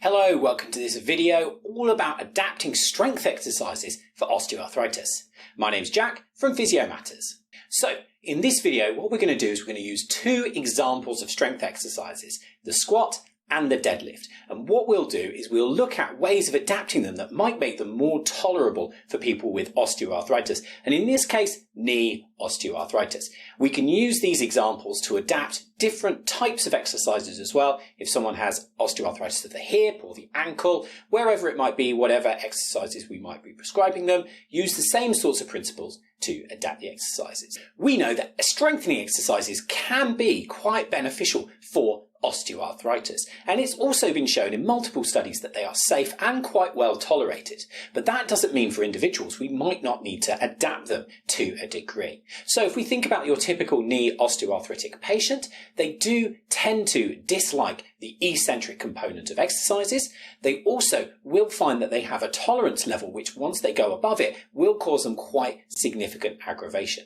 Hello, welcome to this video all about adapting strength exercises for osteoarthritis. My name's Jack from Physio Matters. So in this video, what we're going to do is we're going to use two examples of strength exercises, the squat and the deadlift. And what we'll do is we'll look at ways of adapting them that might make them more tolerable for people with osteoarthritis. And in this case, knee osteoarthritis. We can use these examples to adapt different types of exercises as well. If someone has osteoarthritis of the hip or the ankle, wherever it might be, whatever exercises we might be prescribing them, use the same sorts of principles to adapt the exercises. We know that strengthening exercises can be quite beneficial for osteoarthritis, and it's also been shown in multiple studies that they are safe and quite well tolerated. But that doesn't mean for individuals we might not need to adapt them to a degree. So if we think about your typical knee osteoarthritic patient, they do tend to dislike the eccentric component of exercises. They also will find that they have a tolerance level which, once they go above it, will cause them quite significant aggravation.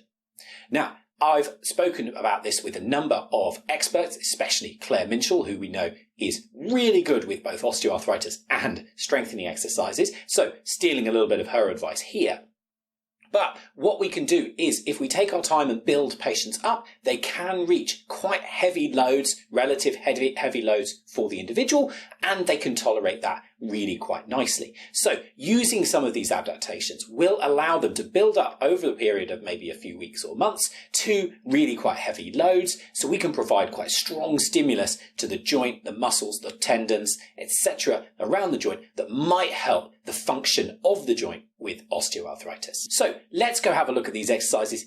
Now, I've spoken about this with a number of experts, especially Claire Minshall, who we know is really good with both osteoarthritis and strengthening exercises. So stealing a little bit of her advice here. But what we can do is, if we take our time and build patients up, they can reach quite heavy loads, relative heavy loads for the individual, and they can tolerate that really quite nicely. So using some of these adaptations will allow them to build up over the period of maybe a few weeks or months to really quite heavy loads, so we can provide quite strong stimulus to the joint, the muscles, the tendons, etc. around the joint that might help the function of the joint with osteoarthritis. So let's go have a look at these exercises.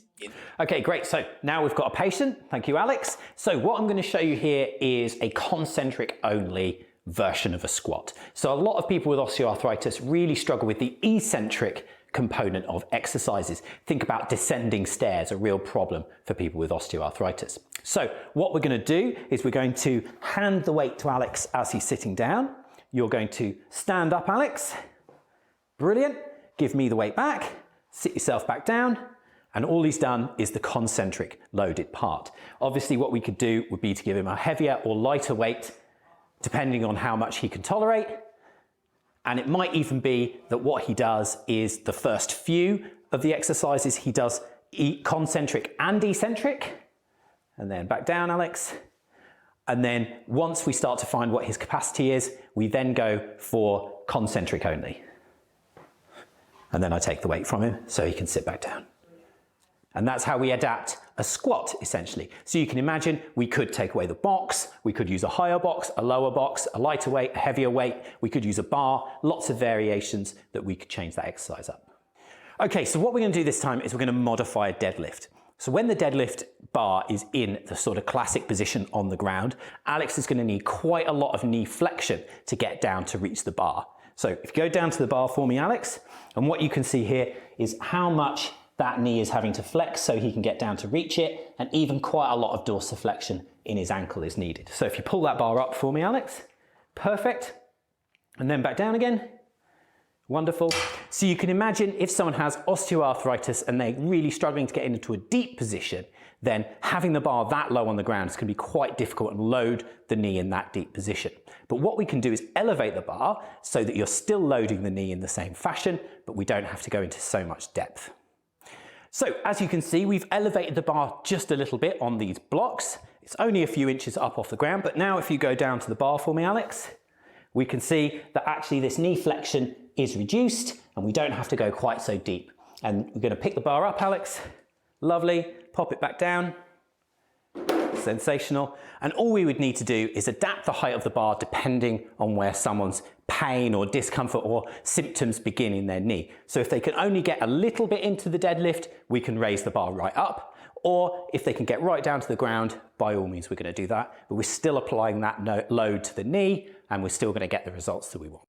Okay, great. So now we've got a patient. Thank you, Alex. So what I'm going to show you here is a concentric only version of a squat. So a lot of people with osteoarthritis really struggle with the eccentric component of exercises. Think about descending stairs, a real problem for people with osteoarthritis. So what we're going to do is we're going to hand the weight to Alex as he's sitting down. You're going to stand up, Alex. Brilliant. Give me the weight back, sit yourself back down, and all he's done is the concentric loaded part. Obviously what we could do would be to give him a heavier or lighter weight depending on how much he can tolerate. And it might even be that what he does is the first few of the exercises he does concentric and eccentric, and then back down, Alex. And then once we start to find what his capacity is, we then go for concentric only. And then I take the weight from him so he can sit back down. And that's how we adapt a squat, essentially. So you can imagine we could take away the box, we could use a higher box, a lower box, a lighter weight, a heavier weight, we could use a bar, lots of variations that we could change that exercise up. Okay, so what we're going to do this time is we're going to modify a deadlift. So when the deadlift bar is in the sort of classic position on the ground, Alex is going to need quite a lot of knee flexion to get down to reach the bar. So if you go down to the bar for me, Alex, and what you can see here is how much that knee is having to flex so he can get down to reach it, and even quite a lot of dorsiflexion in his ankle is needed. So if you pull that bar up for me, Alex, perfect, and then back down again. Wonderful. So you can imagine if someone has osteoarthritis and they're really struggling to get into a deep position, then having the bar that low on the ground is going to be quite difficult and load the knee in that deep position. But what we can do is elevate the bar so that you're still loading the knee in the same fashion, but we don't have to go into so much depth. So as you can see, we've elevated the bar just a little bit on these blocks. It's only a few inches up off the ground, but now if you go down to the bar for me, Alex, we can see that actually this knee flexion is reduced and we don't have to go quite so deep. And we're going to pick the bar up, Alex. Lovely. Pop it back down. Sensational. And all we would need to do is adapt the height of the bar depending on where someone's pain or discomfort or symptoms begin in their knee. So if they can only get a little bit into the deadlift, we can raise the bar right up. Or if they can get right down to the ground, by all means we're going to do that. But we're still applying that load to the knee and we're still going to get the results that we want.